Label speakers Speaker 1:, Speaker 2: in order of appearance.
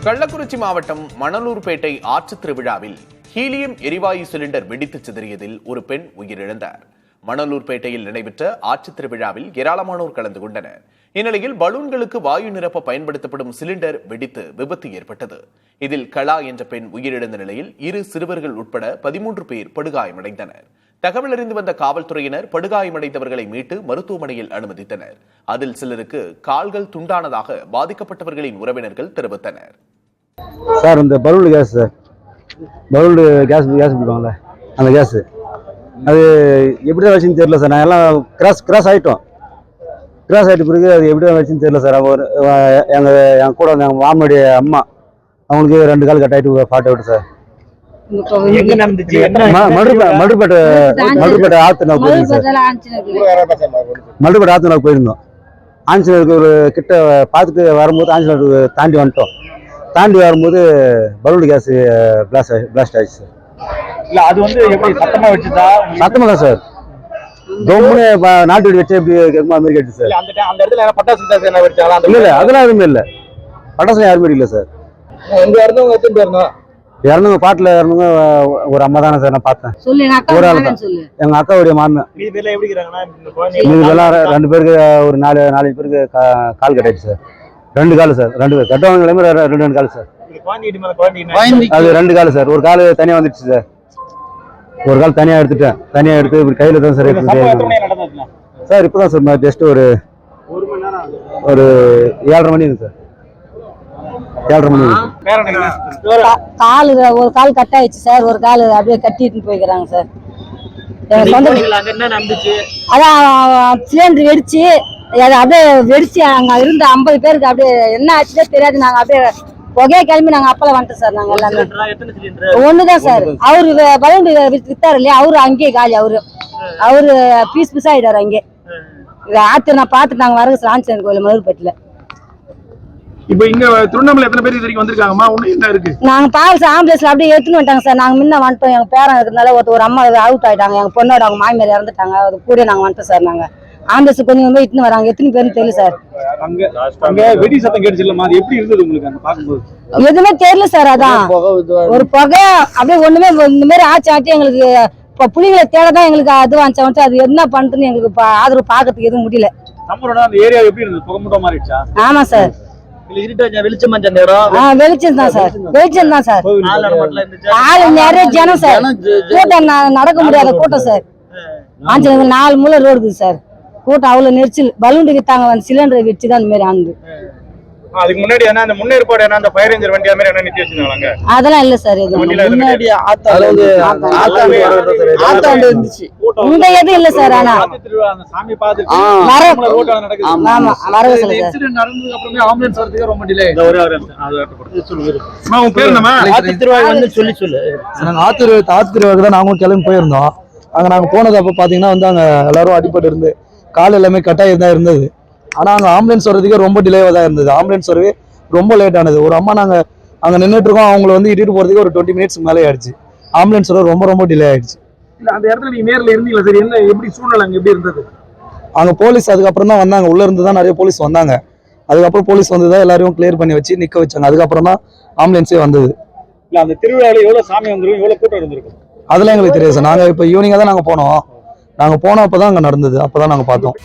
Speaker 1: கள்ளக்குறிச்சி மாவட்டம் மணலூர்பேட்டை ஆற்றுத் திருவிழாவில் ஹீலியம் எரிவாயு சிலிண்டர் வெடித்து சிதறியதில் ஒரு பெண் உயிரிழந்தார். மணலூர்பேட்டையில் நடைபெற்ற ஆற்றுத் திருவிழாவில் ஏராளமானோர் கலந்து கொண்டனர். இந்நிலையில் பலூன்களுக்கு வாயு நிரப்ப பயன்படுத்தப்படும் சிலிண்டர் வெடித்து விபத்து ஏற்பட்டது. இதில் கலா என்ற பெண் உயிரிழந்த நிலையில் 2 சிறுவர்கள் உட்பட 13 பேர் படுகாயமடைந்தனர். தகவல் அறிந்து வந்த காவல்துறையினர் படுகாயமடைந்தவர்களை மீட்டு மருத்துவமனையில் அனுமதித்தனர். அதில் சிலருக்கு கால்கள் துண்டானதாக பாதிக்கப்பட்டவர்களின் உறவினர்கள் தெரிவித்தனர்.
Speaker 2: சார், இந்த balloon gas sir, balloon gas போடுவாங்கல்ல, அந்த கேஸ் அது எப்படி தான் வச்சுன்னு தெரியல சார். நாங்கள் எல்லாம் கிராஸ் ஆகிட்டோம். கிராஸ் ஆகிட்ட பிறகு அது எப்படி தான் வச்சுன்னு தெரியல சார். என் கூட எங்கள் மாமனுடைய அம்மா, அவங்களுக்கு 2 கால் கட் ஆகிட்டு ஃபாட் அவுட் சார். மடுப்பேட்டை ஆத்து நாள் போயிருந்தோம். ஆஞ்சநேயருக்கு ஒரு கிட்ட பார்த்துட்டு வரும்போது ஆஞ்சநேயருக்கு தாண்டி வந்துட்டோம். தாண்டி வரும்போது பலூன் கேஸ் பிளாஸ்ட் ஆயிடுச்சு சார்.
Speaker 3: இல்ல, அது வந்து எப்படி சத்தமா வச்சுதா?
Speaker 2: சத்தமா தான் சார். கவர்மெண்ட் நாட்டு வெடி வச்சு எப்படி கேட்குமா அது மாதிரி கேட்டு சார்.
Speaker 3: அந்த இடத்துல பட்டாசு என்ன வெடிச்சாங்களா?
Speaker 2: இல்ல, அதெல்லாம் எதுவுமே இல்லை. பட்டாசு யாருமே இல்லை சார்.
Speaker 3: எங்க இருந்தவங்க எத்தனை பேருங்க
Speaker 2: இறந்தவங்க? பாட்டில் இறந்தவங்க ஒரு அம்மா தானே சார். நான் பார்த்தேன். ஒரு ஆள் தான், எங்க அக்காவுடைய மாமன்.
Speaker 3: இதெல்லாம் எப்படி இருக்காங்கன்னா,
Speaker 2: இதெல்லாம் 2 பேருக்கு ஒரு 4-5 பேருக்கு கால் கட்டாயிடுச்சு சார். 2 call sir. 2 பேர் கட்டவங்க 2 கால் சார். அது 2 கால் சார். ஒரு கால் தனியா வந்துடுச்சு சார். ஒரு கால் தனியா எடுத்துட்டேன். தனியா எடுத்து இப்படி கையில தான் சார் சார். இப்பதான் சார் ஜஸ்ட் ஒரு 7:30 மணி சார். 7:30 மணி.
Speaker 4: கால் ஒரு கால் கட் ஆயிடுச்சு சார். ஒரு கால் அப்படியே கட்டிட்டு போய்க்கிறாங்க சார். அதான் சிலிண்டர் வெடிச்சு, அது அப்படியே வெடிச்சு அங்க இருந்த 50 பேருக்கு அப்படியே என்ன ஆச்சுன்னே தெரியாது. நாங்க அப்படியே புகையை கிளம்பி நாங்க அப்பல வந்துட்டோம் சார். நாங்க எல்லாமே ஒண்ணுதான் சார். அவரு பலூன் வித்தாரு இல்லையா, அவரு அங்கேயே காலி. அவரு பீஸ் ஆயிட்டாரு அங்கே. ஆத்து நான் பார்த்துட்டு நாங்க வரகு சார் ஆஞ்சநேயர் கோயில் மதுர்பேட்டில.
Speaker 3: இப்ப இங்க திருவண்ணாமலை எத்தனை பேர் இதுக்கு வந்திருக்காங்கம்மா? ஒண்ணு என்ன இருக்கு?
Speaker 4: நாங்க பால் ஆம்புலன்ஸ்ல அப்படியே எடுத்துன்னு வந்துட்டாங்க சார். நாங்க முன்ன வந்துட்டோம். எங்க பேரன் இருக்கிறதுனால ஒரு அம்மா அவுட் ஆயிட்டாங்க. எங்க பொண்ணோட அவங்க மாமியார் இறந்துட்டாங்க. அது கூட நாங்க வந்துட்டோம் சார். நாங்க ஆம்புலன்ஸ் கொஞ்சம் இட்டுன்னு வராங்க. எத்தனை பேருன்னு தெரியல சார்.
Speaker 3: அங்க வெடி சத்தம் கேட்டுச்சு இல்லம்மா, அது எப்படி இருந்தது உங்களுக்கு அங்க பாக்கும்போது?
Speaker 4: எதுவுமே தெரியல சார். அதான் ஒரு புகை அப்படியே ஒண்ணுமே இந்த மாதிரி ஆச்சி எங்களுக்கு இப்ப புலிகளை தேடதான் எங்களுக்கு அது வாங்கிச்சு. அது என்ன பண்றதுன்னு எங்களுக்கு ஆதரவு பாக்கிறதுக்கு எதுவும் முடியல.
Speaker 3: அந்த ஏரியா எப்படி இருந்தது? புகை மூட்டம் மாறிடுச்சா?
Speaker 4: ஆமா சார்.
Speaker 3: வெளிச்சம் தான்
Speaker 4: சார். வெளிச்சம் தான் சார். ஆளு நிறைய ஜனம் சார். கூட்டம் நடக்க முடியாத கூட்டம் சார். ஆஞ்சநேயர் 4 மூலை ரோடு சார். கூட்டம் அவ்வளவு நெரிச்சல். பலூன் வித்தாங்க, சிலிண்டரை வச்சுதான் அந்த மாதிரி ஆனது.
Speaker 3: அதுக்கு முன்னாடி அந்த முன்னேற்பாடு அந்த ஃபயர் இன்ஜின் வண்டி மாதிரி என்ன நிறுத்தி வச்சிருக்காங்க?
Speaker 4: அதெல்லாம் இல்ல சார். இது முன்னாடி ஆத்தாண்டு இருந்துச்சு. இங்க எதுவும் இல்ல சார். ஆனா
Speaker 3: சாமி பாத்து
Speaker 4: ஆமா வரவு சார்.
Speaker 3: இன்சிடென்ட் நடந்ததுக்கு அப்புறமே ஆம்புலன்ஸ் வரதுக்கு ரொம்ப டிலே. உன் பேர் என்னமா?
Speaker 5: ஆத்திருவாய் வந்து சொல்லு. நாங்க ஆத்திருவாய்க்கு தான் நாங்களும் கிளம்பி போயிருந்தோம். அங்க நாங்க போனது அப்ப பாத்தீங்கன்னா வந்து அங்க எல்லாரும் அடிபட்டு இருந்து கால் எல்லாமே கட்டாயி தான் இருந்தது. ஆனா அங்க ஆம்புலன்ஸ் வர்றதுக்கு ரொம்ப டிலேவா தான் இருந்தது. ஆம்புலன்ஸ் வரவே ரொம்ப லேட் ஆனது. ஒரு அம்மா நாங்க அங்க நின்றுட்டு இருக்கோம், அவங்களை வந்து இட்டுட்டு போறதுக்கு ஒரு 20 மினிட்ஸ் மேலே ஆயிடுச்சு. ஆம்புலன்ஸ் வர ரொம்ப டிலே ஆயிடுச்சு.
Speaker 3: அந்த இடத்துல நீங்க நேர்ல இருந்தீங்களா? சரி, என்ன எப்படி சூழ்நிலை அங்க எப்படி இருந்தது?
Speaker 5: அங்க போலீஸ் அதுக்கப்புறம் தான் வந்தாங்க. உள்ள இருந்து தான் நிறைய போலீஸ் வந்தாங்க. அதுக்கப்புறம் போலீஸ் வந்து தான் எல்லாரையும் கிளியர் பண்ணி வச்சு நிக்க வச்சாங்க. அதுக்கப்புறம் தான் ஆம்புலன்ஸே வந்தது.
Speaker 3: இல்ல, அந்த திருவிழாவில் எவ்வளவு சாமி வந்துருக்கும், எவ்வளவு கூட்டம் இருந்திருக்கும்?
Speaker 5: அதெல்லாம் எங்களுக்கு தெரியாது சார். நாங்க இப்ப ஈவினிங்கா தான் நாங்க போனோம். நாங்க போனோம் அப்பதான் அங்க நடந்தது. அப்பதான் நாங்க பார்த்தோம்.